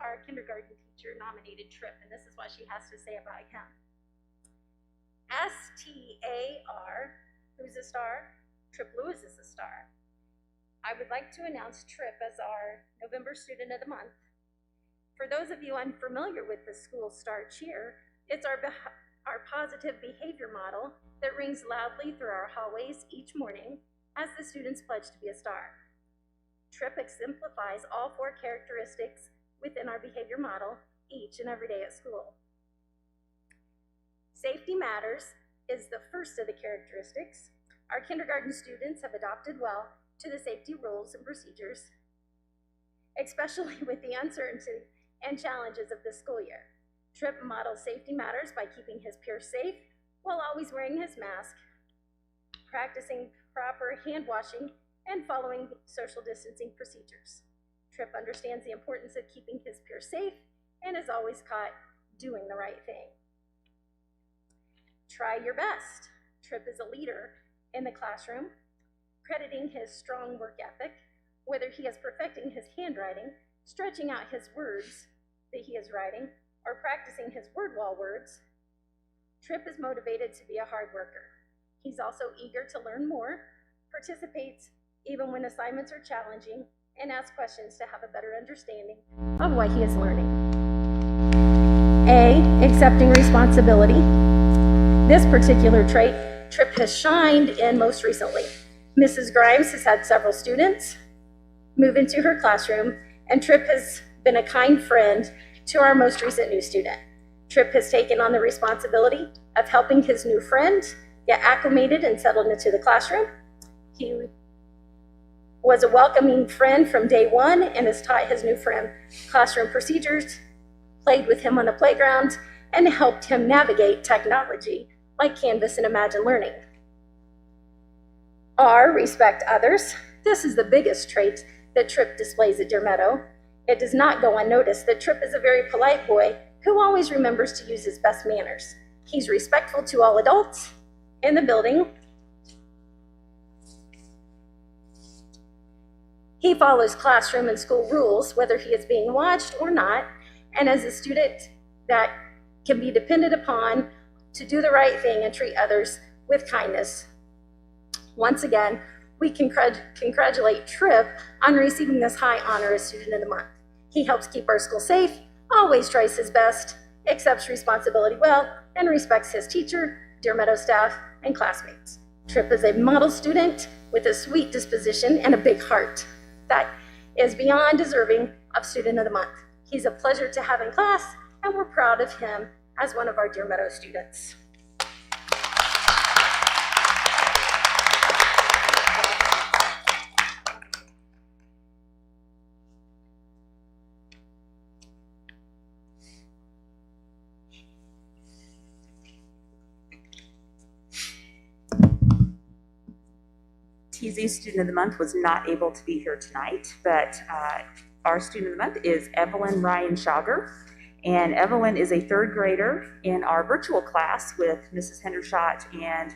our kindergarten teacher nominated Trip, and this is what she has to say about him. STAR, who's a star? Trip Lewis is a star. I would like to announce Trip as our November Student of the Month. For those of you unfamiliar with the school star cheer, it's our positive behavior model that rings loudly through our hallways each morning as the students pledge to be a star. Trip exemplifies all 4 characteristics within our behavior model each and every day at school. Safety matters is the first of the characteristics. Our kindergarten students have adopted well to the safety rules and procedures, especially with the uncertainty and challenges of this school year. Trip models safety matters by keeping his peers safe while always wearing his mask, practicing proper hand washing, and following social distancing procedures. Trip understands the importance of keeping his peers safe and is always caught doing the right thing. Try your best. Trip is a leader in the classroom, crediting his strong work ethic, whether he is perfecting his handwriting, stretching out his words that he is writing, or practicing his word wall words. Trip is motivated to be a hard worker. He's also eager to learn more, participates even when assignments are challenging, and asks questions to have a better understanding of what he is learning. A, accepting responsibility. This particular trait, Trip has shined in most recently. Mrs. Grimes has had several students move into her classroom, and Trip has been a kind friend to our most recent new student. Trip has taken on the responsibility of helping his new friend get acclimated and settled into the classroom. He was a welcoming friend from day one and has taught his new friend classroom procedures, played with him on the playground, and helped him navigate technology like Canvas and Imagine Learning. R, respect others. This is the biggest trait that Trip displays at Deer Meadow. It does not go unnoticed that Trip is a very polite boy who always remembers to use his best manners. He's respectful to all adults in the building. He follows classroom and school rules, whether he is being watched or not, and as a student that can be depended upon to do the right thing and treat others with kindness. Once again, we congratulate Trip on receiving this high honor as Student of the Month. He helps keep our school safe, always tries his best, accepts responsibility well, and respects his teacher, Deer Meadow staff, and classmates. Trip is a model student with a sweet disposition and a big heart that is beyond deserving of Student of the Month. He's a pleasure to have in class, and we're proud of him as one of our Deer Meadow students. TZ Student of the Month was not able to be here tonight, but our Student of the Month is Evelyn Ryan Schauger. And Evelyn is a 3rd grader in our virtual class with Mrs. Hendershot and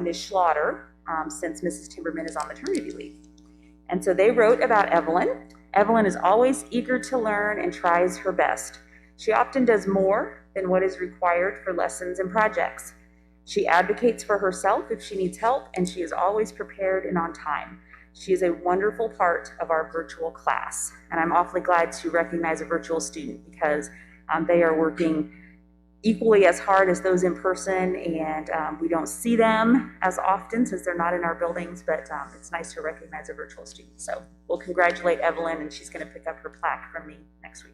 Ms. Schlatter since Mrs. Timberman is on maternity leave. And so they wrote about Evelyn. Evelyn is always eager to learn and tries her best. She often does more than what is required for lessons and projects. She advocates for herself if she needs help, and she is always prepared and on time. She is a wonderful part of our virtual class, and I'm awfully glad to recognize a virtual student because they are working equally as hard as those in person, and we don't see them as often since they're not in our buildings, but it's nice to recognize a virtual student. So we'll congratulate Evelyn, and she's going to pick up her plaque from me next week.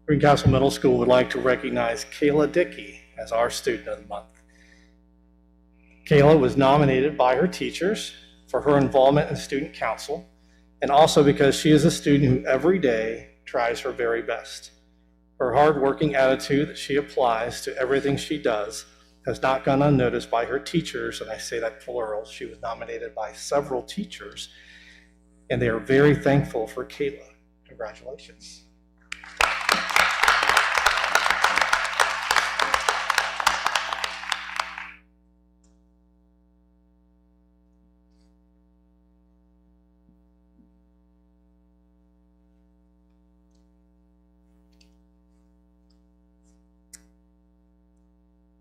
Greencastle Middle School would like to recognize Kayla Dickey as our Student of the Month. Kayla was nominated by her teachers for her involvement in student council, and also because she is a student who every day tries her very best. Her hard-working attitude that she applies to everything she does has not gone unnoticed by her teachers, and I say that plural. She was nominated by several teachers and they are very thankful for Kayla. Congratulations.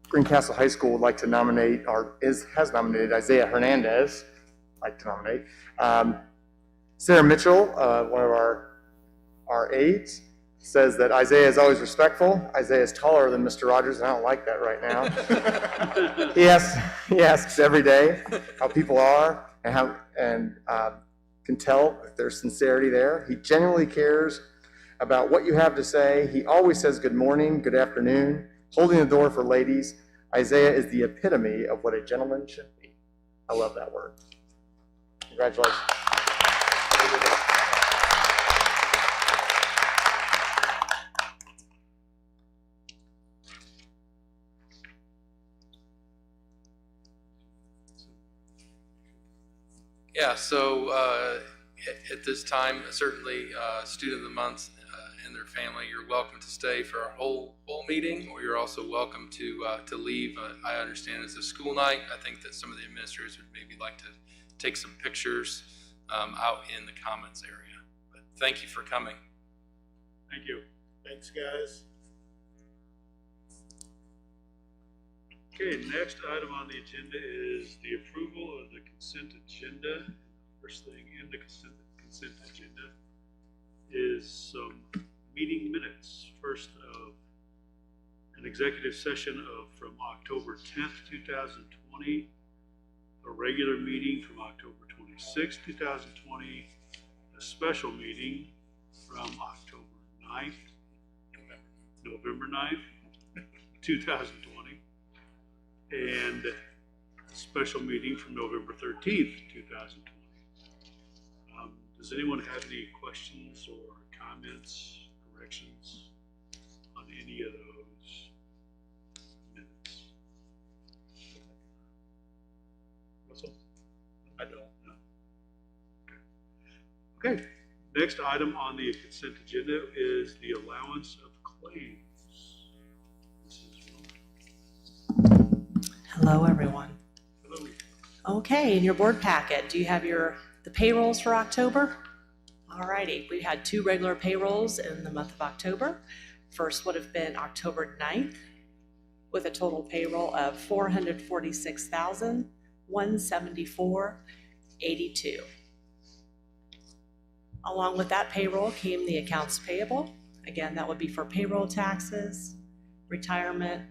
Greencastle High School would like to nominate, or has nominated Isaiah Hernandez, like to nominate. Sarah Mitchell, one of our aides, says that Isaiah is always respectful. Isaiah is taller than Mr. Rogers, and I don't like that right now. he asks every day how people are and can tell if there's sincerity there. He genuinely cares about what you have to say. He always says good morning, good afternoon, holding the door for ladies. Isaiah is the epitome of what a gentleman should be. I love that word. Congratulations. Yeah, so at this time, certainly Student of the Month and their family, you're welcome to stay for our whole meeting, or you're also welcome to leave. I understand it's a school night. I think that some of the administrators would maybe like to take some pictures out in the comments area. But thank you for coming. Thank you. Thanks, guys. Okay, next item on the agenda is the approval of the consent agenda. First thing in the consent agenda is some meeting minutes. First of an executive session from October 10th, 2020, a regular meeting from October 26th, 2020, a special meeting from October 9th, November 9th, 2020, and a special meeting from November 13th, 2020. Does anyone have any questions or comments, corrections on any of those minutes? Russell? I don't know. Okay. Next item on the consent agenda is the allowance of claims. Hello, everyone. Hello. Okay, in your board packet, do you have the payrolls for October? Alrighty, we had 2 regular payrolls in the month of October. First would have been October 9th with a total payroll of $446,174.82. Along with that payroll came the accounts payable. Again, that would be for payroll taxes, retirement,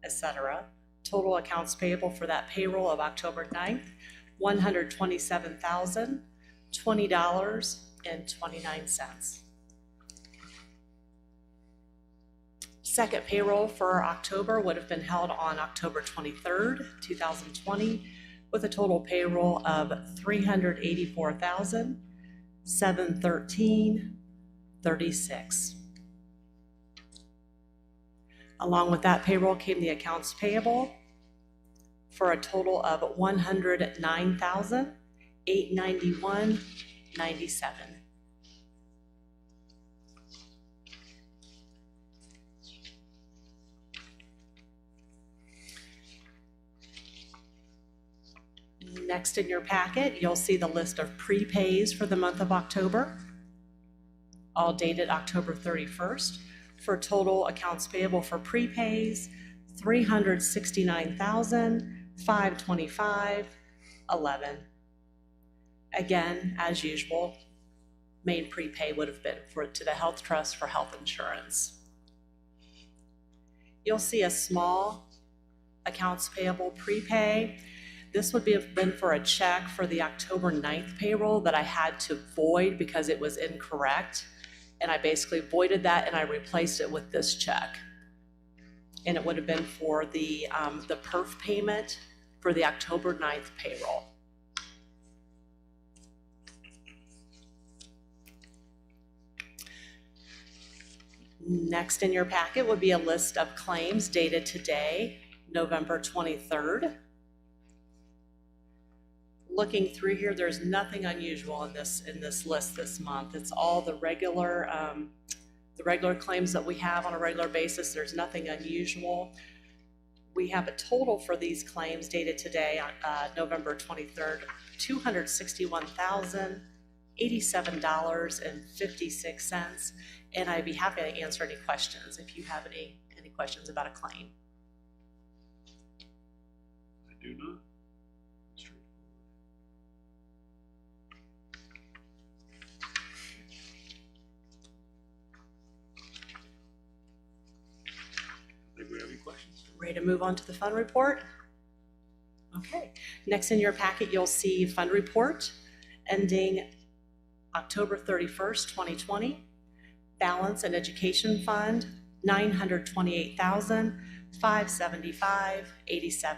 etc. Total accounts payable for that payroll of October 9th, $127,020.29. Second payroll for October would have been held on October 23rd, 2020, with a total payroll of $384,713.36. Along with that payroll came the accounts payable for a total of $109,891.97. Next in your packet, you'll see the list of prepays for the month of October, all dated October 31st. For total accounts payable for prepays, $369,525.11. Again, as usual, main prepay would have been to the Health Trust for health insurance. You'll see a small accounts payable prepay. This would have been for a check for the October 9th payroll that I had to void because it was incorrect. And I basically voided that and I replaced it with this check. And it would have been for the perf payment for the October 9th payroll. Next in your packet would be a list of claims dated today, November 23rd. looking through here, there's nothing unusual in this list this month. It's all the regular claims that we have on a regular basis. There's nothing unusual. We have a total for these claims dated today on November 23rd, $261,087.56. And I'd be happy to answer any questions if you have any questions about a claim. I do not. Straightforward. I think we have any questions? Ready to move on to the fund report? Okay. Next in your packet, you'll see fund report ending October 31st, 2020. Balance in education fund, $928,575.87.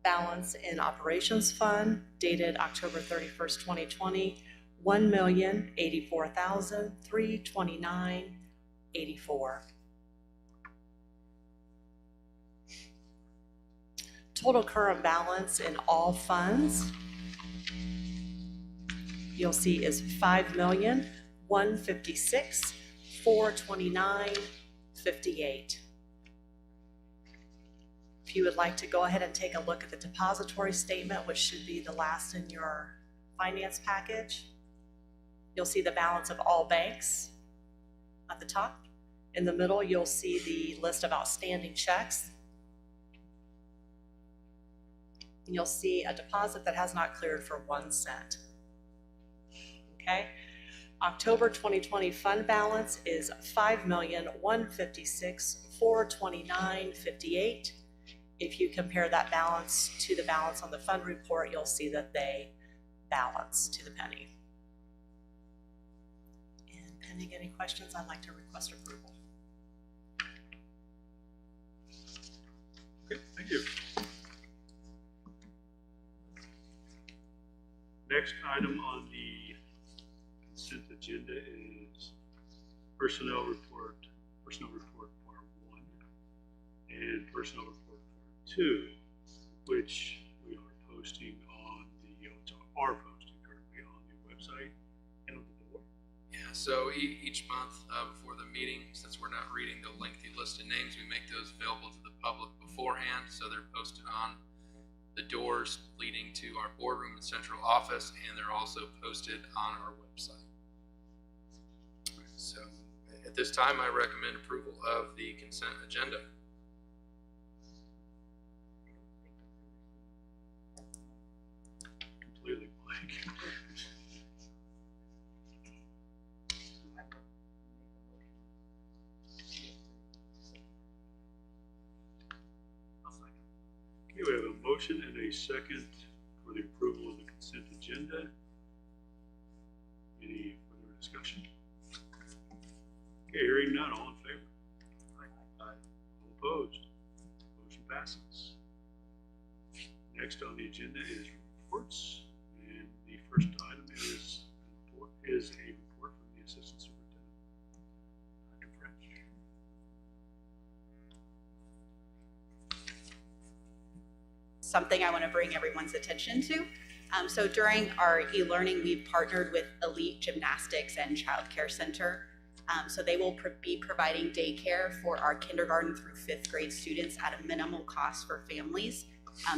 Balance in operations fund dated October 31st, 2020, $1,084,329.84. Total current balance in all funds, you'll see is $5,156,429.58. If you would like to go ahead and take a look at the depository statement, which should be the last in your finance package, you'll see the balance of all banks at the top. In the middle, you'll see the list of outstanding checks. And you'll see a deposit that has not cleared for 1 cent. Okay, October 2020 fund balance is $5,156,429.58. If you compare that balance to the balance on the fund report, you'll see that they balance to the penny. And pending any questions, I'd like to request approval. Okay, thank you. Next item on the consent agenda is personnel report part 1 and personnel report part 2, which we are posting on posting currently on the website and on the board. Yeah, so each month before the meeting, since we're not reading the lengthy list of names, we make those available to the public beforehand, so they're posted on the doors leading to our boardroom and central office, and they're also posted on our website. So at this time, I recommend approval of the consent agenda. Completely blank. Okay, we have a motion and a second for the approval of the consent agenda. Any further discussion? Okay, hearing none, all in favor? Aye. All opposed? Motion passes. Next on the agenda is reports, and the first item is a report from the Assistant Superintendent, Dr. French. Something I want to bring everyone's attention to. So during our e-learning, we've partnered with Elite Gymnastics and Child Care Center. So they will be providing daycare for our kindergarten through 5th grade students at a minimal cost for families.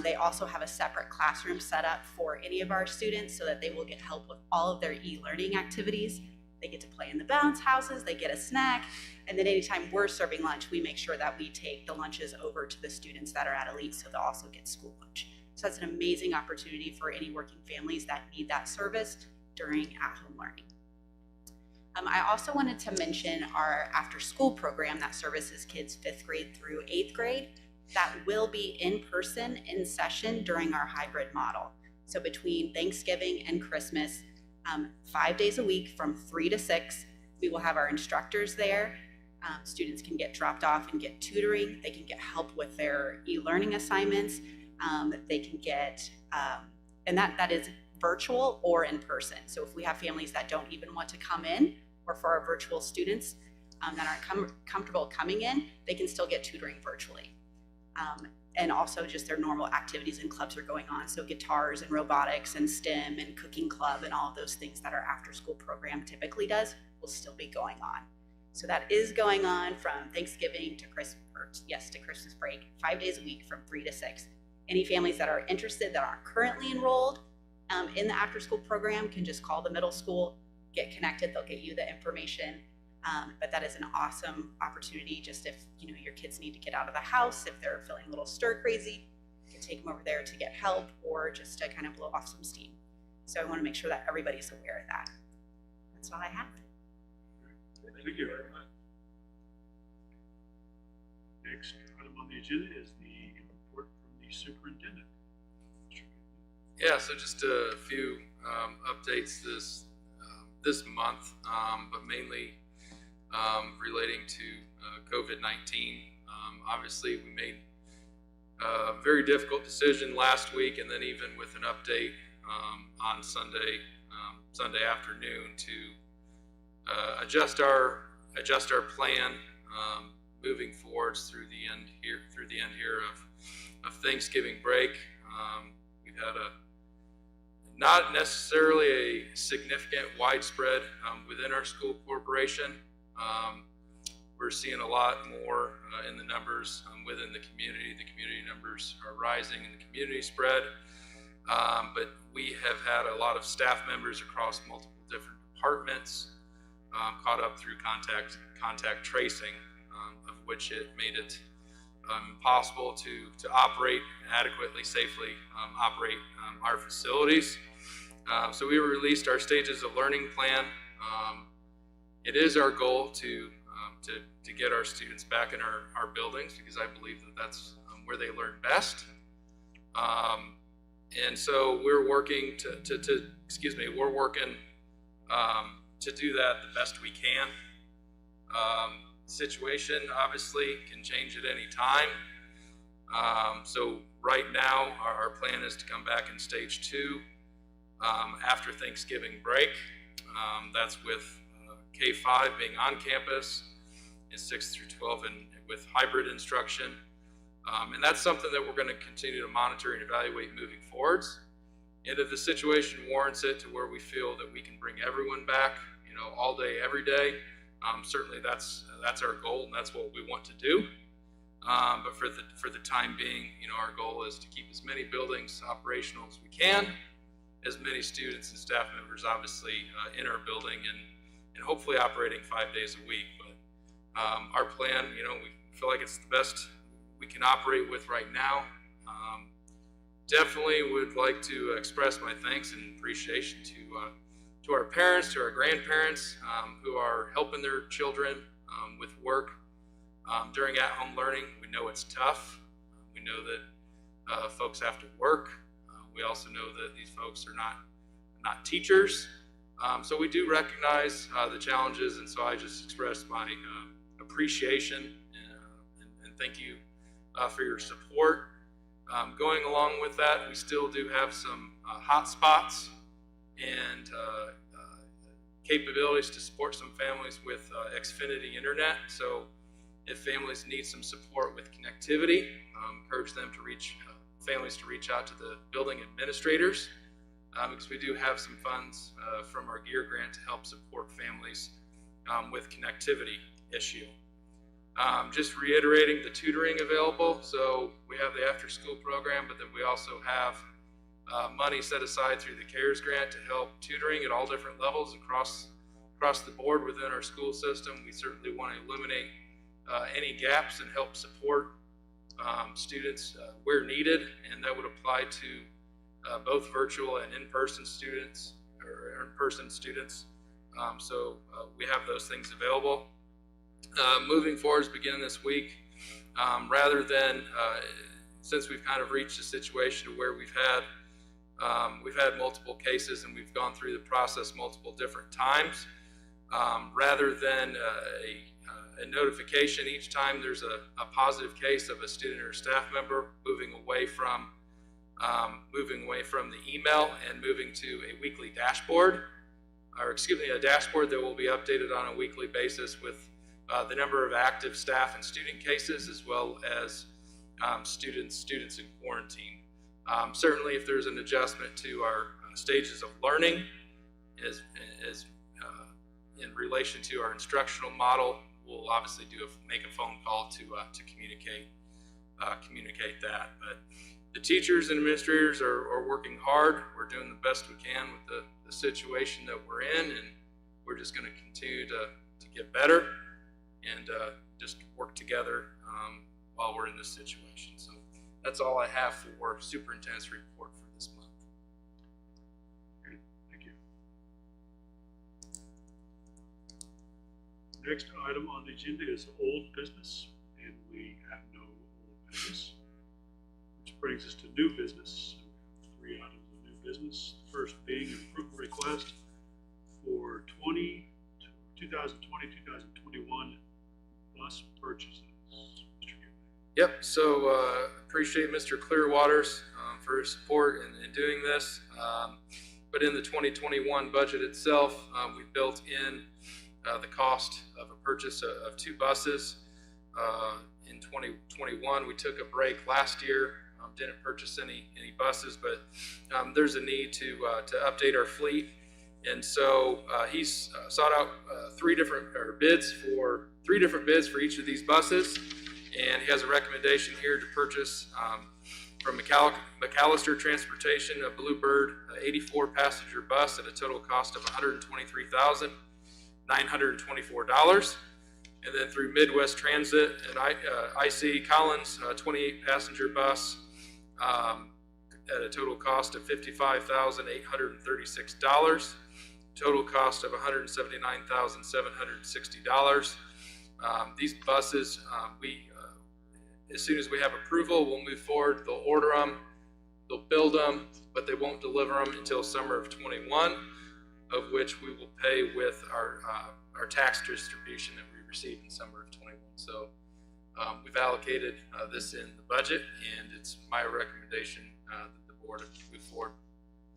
They also have a separate classroom set up for any of our students so that they will get help with all of their e-learning activities. They get to play in the bounce houses, they get a snack, and then anytime we're serving lunch, we make sure that we take the lunches over to the students that are at Elite so they'll also get school lunch. So that's an amazing opportunity for any working families that need that service during at-home learning. I also wanted to mention our after-school program that services kids 5th grade through 8th grade. That will be in person, in session during our hybrid model. So between Thanksgiving and Christmas, 5 days a week from 3 to 6, we will have our instructors there. Students can get dropped off and get tutoring. They can get help with their e-learning assignments. They can get, and that is virtual or in person. So if we have families that don't even want to come in, or for our virtual students that aren't comfortable coming in, they can still get tutoring virtually. and also just their normal activities and clubs are going on. So guitars and robotics and STEM and cooking club and all of those things that our after school program typically does will still be going on. So that is going on from Thanksgiving to to Christmas break, 5 days a week from 3 to 6. Any families that are interested that aren't currently enrolled in the after school program can just call the middle school, get connected, they'll get you the information. But that is an awesome opportunity. Just if your kids need to get out of the house, if they're feeling a little stir crazy, you can take them over there to get help or just to kind of blow off some steam. So I want to make sure that everybody's aware of that. That's all I have. Thank you very much. Next item on the agenda is the report from the superintendent. Yeah, so just a few updates this month, but mainly relating to COVID-19. Obviously, we made a very difficult decision last week, and then even with an update on Sunday afternoon to adjust our plan moving forwards through the end here of Thanksgiving break. We've had not necessarily a significant widespread within our school corporation. We're seeing a lot more in the numbers within the community. The community numbers are rising in the community spread, but we have had a lot of staff members across multiple different departments caught up through contact tracing, of which it made it impossible to operate adequately, safely operate our facilities. So we released our stages of learning plan. It is our goal to get our students back in our buildings, because I believe that that's where they learn best. And so we're working we're working to do that the best we can. Situation obviously can change at any time. So right now our plan is to come back in stage 2 after Thanksgiving break. That's with K-5 being on campus, and 6 through 12 and with hybrid instruction. And that's something that we're going to continue to monitor and evaluate moving forwards. And if the situation warrants it to where we feel that we can bring everyone back, all day, every day, certainly that's our goal, and that's what we want to do. But for the time being, our goal is to keep as many buildings operational as we can, as many students and staff members obviously in our building, and hopefully operating 5 days a week. But our plan, we feel like it's the best we can operate with right now. Definitely would like to express my thanks and appreciation to our parents, to our grandparents who are helping their children with work during at-home learning. We know it's tough. We know that folks have to work. We also know that these folks are not teachers. So we do recognize the challenges, and so I just express my appreciation and thank you for your support. Going along with that, we still do have some hot spots and capabilities to support some families with Xfinity Internet. So if families need some support with connectivity, encourage them to families to reach out to the building administrators, because we do have some funds from our GEAR grant to help support families with connectivity issue. Just reiterating the tutoring available. So we have the after school program, but then we also have money set aside through the CARES grant to help tutoring at all different levels across the board within our school system. We certainly want to eliminate any gaps and help support students where needed, and that would apply to both virtual and in-person students, or in-person students. So we have those things available. Moving forward, beginning this week, rather than, since we've kind of reached a situation where we've had multiple cases and we've gone through the process multiple different times, rather than a notification each time there's a positive case of a student or staff member, moving away from the email and moving to a weekly dashboard, a dashboard that will be updated on a weekly basis with the number of active staff and student cases, as well as students in quarantine. Certainly, if there's an adjustment to our stages of learning, as in relation to our instructional model, we'll obviously make a phone call to communicate that. But the teachers and administrators are working hard. We're doing the best we can with the situation that we're in, and we're just going to continue to get better and just work together while we're in this situation. So that's all I have for superintendent's report for this month. Okay, thank you. Next item on the agenda is old business, and we have no old business, which brings us to new business. So we have 3 items of new business. The first being an approval request for 2020-2021 bus purchases. Mr. Gibb. Yep, so appreciate Mr. Clearwater's for his support in doing this. But in the 2021 budget itself, we built in the cost of a purchase of 2 buses. In 2021, we took a break last year, didn't purchase any buses, but there's a need to update our fleet. And so he's sought out 3 different bids for each of these buses, and he has a recommendation here to purchase from McAllister Transportation a Bluebird 84 passenger bus at a total cost of $123,924, and then through Midwest Transit and IC Collins 28 passenger bus at a total cost of $55,836. Total cost of $179,760. These buses, as soon as we have approval, we'll move forward. They'll order them, they'll build them, but they won't deliver them until summer of 21, of which we will pay with our tax distribution that we received in summer of 21. So we've allocated this in the budget, and it's my recommendation that the board move forward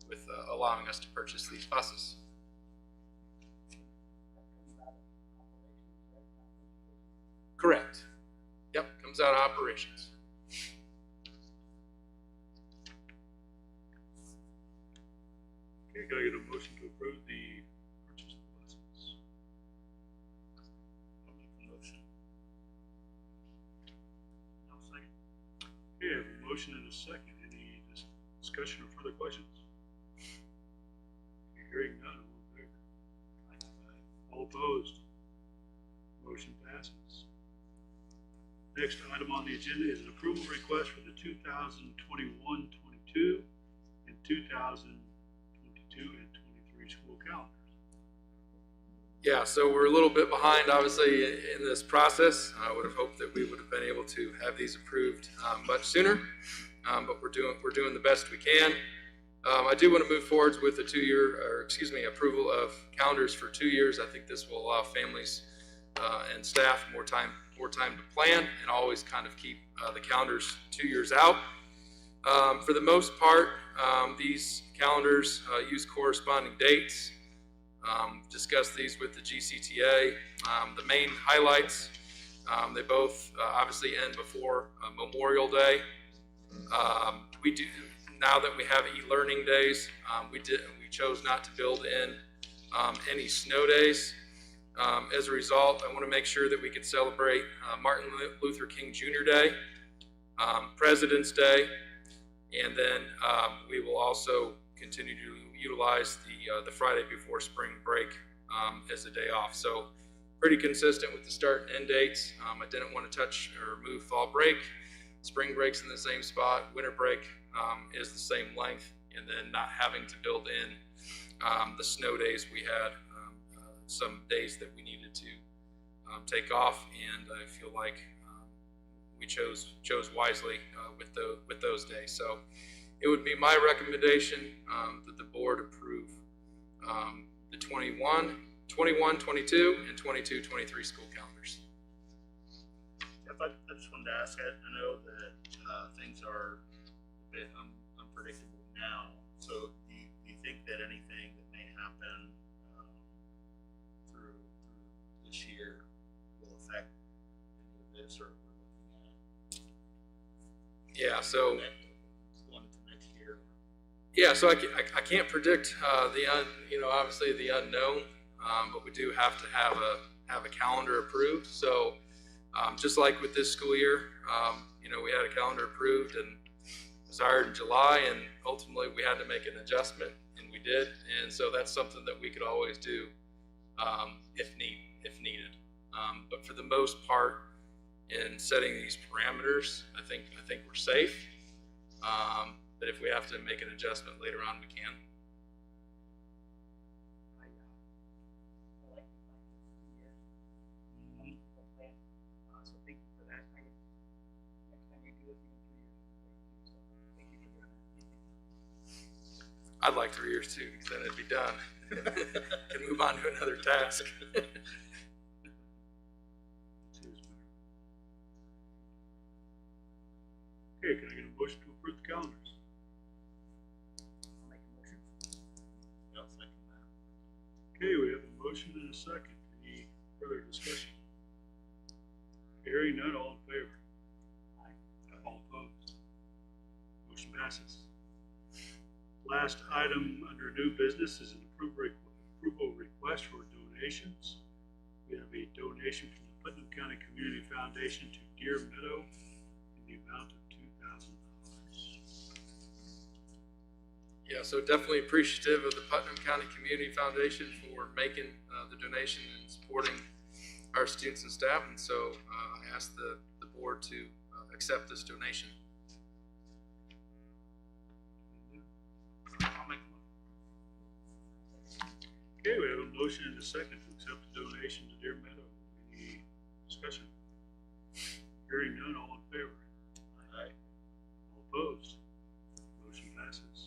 with allowing us to purchase these buses. Correct. Yep, comes out of operations. Okay, can I get a motion to approve the purchase of the buses? I'll make the motion. I'll second. Okay, I have a motion and a second. Any discussion or further questions? Okay, hearing none, all in favor? All opposed? Motion passes. Next item on the agenda is an approval request for the 2021-22 and 2022 and 23 school calendars. Yeah, so we're a little bit behind, obviously, in this process. I would have hoped that we would have been able to have these approved much sooner, but we're doing the best we can. I do want to move forward with the approval of calendars for 2 years. I think this will allow families and staff more time to plan and always kind of keep the calendars 2 years out. For the most part, these calendars use corresponding dates. Discuss these with the GCTA. The main highlights, they both obviously end before Memorial Day. We do, now that we have e-learning days, we chose not to build in any snow days. As a result, I want to make sure that we can celebrate Martin Luther King Jr. Day, President's Day, and then we will also continue to utilize the Friday before spring break as a day off. So pretty consistent with the start and end dates. I didn't want to touch or move fall break. Spring break's in the same spot. Winter break is the same length, and then not having to build in the snow days we had. Some days that we needed to take off, and I feel like we chose wisely with those days. So it would be my recommendation that the board approve the 21, 22, and 22, 23 school calendars. Jeff, I just wanted to ask, I know that things are a bit unpredictable now, so do you think that anything that may happen through this year will affect any of this, or we're looking at Yeah, so Going into next year. yeah, so I can't predict obviously the unknown, but we do have to have a calendar approved. So just like with this school year, we had a calendar approved and was hired in July, and ultimately we had to make an adjustment, and we did. And so that's something that we could always do if needed. But for the most part, in setting these parameters, I think we're safe. But if we have to make an adjustment later on, we can. So thank you for that. Next time we do this, we can 3 years. So thank you for doing that. I'd like 3 years too, because then it'd be done. And move on to another task. Okay, can I get a motion to approve the calendars? I'll make a motion. I'll second that. Okay, we have a motion and a second. Any further discussion? Hearing none, all in favor? All opposed? Motion passes. Last item under new business is an approval request for donations. We have a donation from the Putnam County Community Foundation to Deer Meadow in the amount of $2,000. Yeah, so definitely appreciative of the Putnam County Community Foundation for making the donation and supporting our students and staff. And so I ask the board to accept this donation. I'll make a motion. Okay, we have a motion and a second to accept the donation to Deer Meadow. Any discussion? Hearing none, all in favor? Aye. All opposed? Motion passes.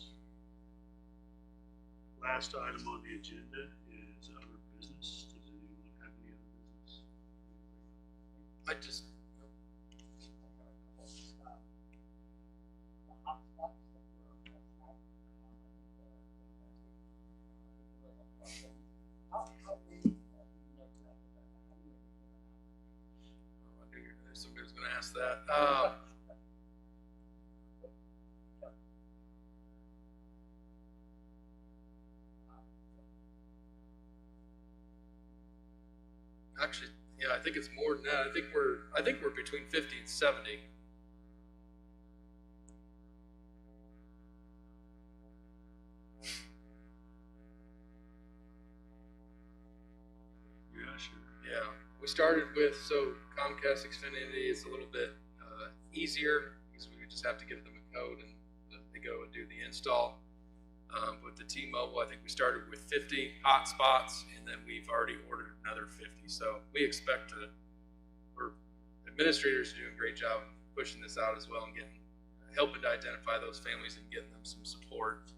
Last item on the agenda is other business. Does anyone have any other business? I just, I knew somebody was going to ask that. Actually, yeah, I think it's more than that. I think we're between 50 and 70. Yeah, sure. Yeah, we started with, so Comcast Xfinity is a little bit easier because we just have to give them a code and they go and do the install. With the T-Mobile, I think we started with 50 hotspots, and then we've already ordered another 50. So we expect administrators are doing a great job pushing this out as well and helping to identify those families and getting them some support.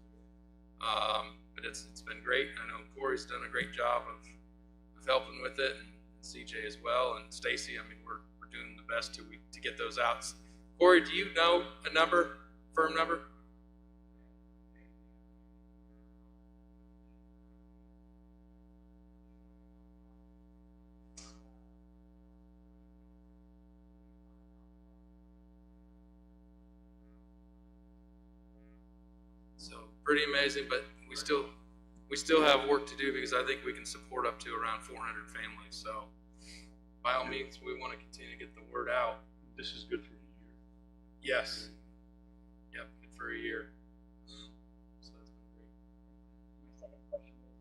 But it's been great. I know Corey's done a great job of helping with it, and CJ as well, and Stacy. I mean, we're doing the best to get those out. Corey, do you know a number, firm number? So pretty amazing, but we still have work to do because I think we can support up to around 400 families. So by all means, we want to continue to get the word out. This is good for a year. Yes. Yep, good for a year. So that's been great. My second question is,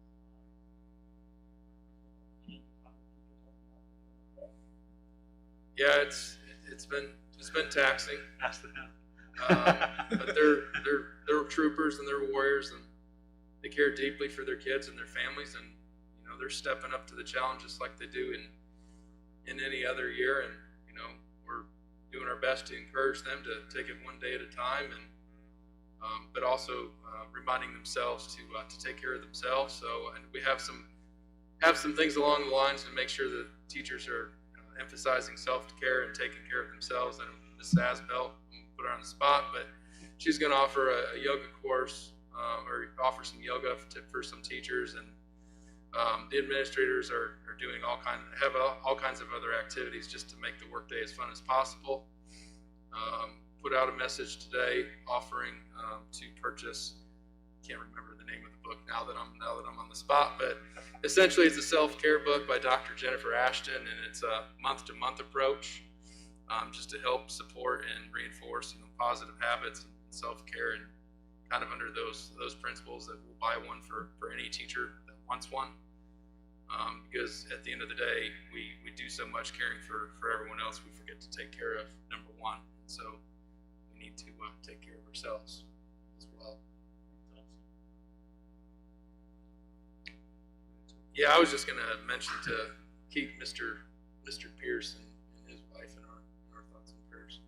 Yeah, it's been taxing. Ask the hound. But they're troopers and they're warriors, and they care deeply for their kids and their families, and they're stepping up to the challenges like they do in any other year. And we're doing our best to encourage them to take it one day at a time, and but also reminding themselves to take care of themselves. So, and we have some things along the lines to make sure that teachers are emphasizing self-care and taking care of themselves. And Ms. Asbell, put her on the spot, but she's going to offer a yoga course or offer some yoga for some teachers, and the administrators are doing all kinds of other activities just to make the workday as fun as possible. put out a message today offering to purchase. Can't remember the name of the book now that I'm on the spot, but essentially it's a self-care book by Dr. Jennifer Ashton, and it's a month-to-month approach, just to help support and reinforce positive habits and self-care, and kind of under those principles that we'll buy one for any teacher that wants one. Because at the end of the day, we do so much caring for everyone else, we forget to take care of number one. So we need to take care of ourselves as well. Yeah, I was just going to mention to keep Mr. Pierce and his wife in our thoughts and prayers.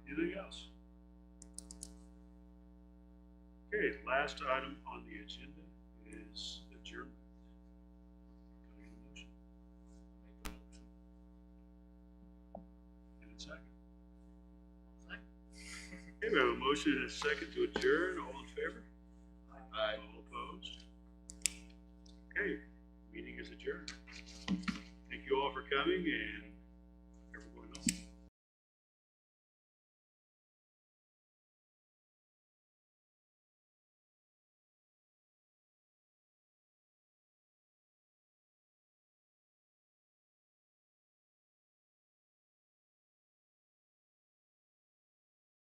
Anything else? Okay, last item on the agenda is adjournment. Can I get a motion? Make a motion. And a second. Okay, we have a motion and a second to adjourn. All in favor? Aye. All opposed? Okay, meeting is adjourned. Thank you all for coming, and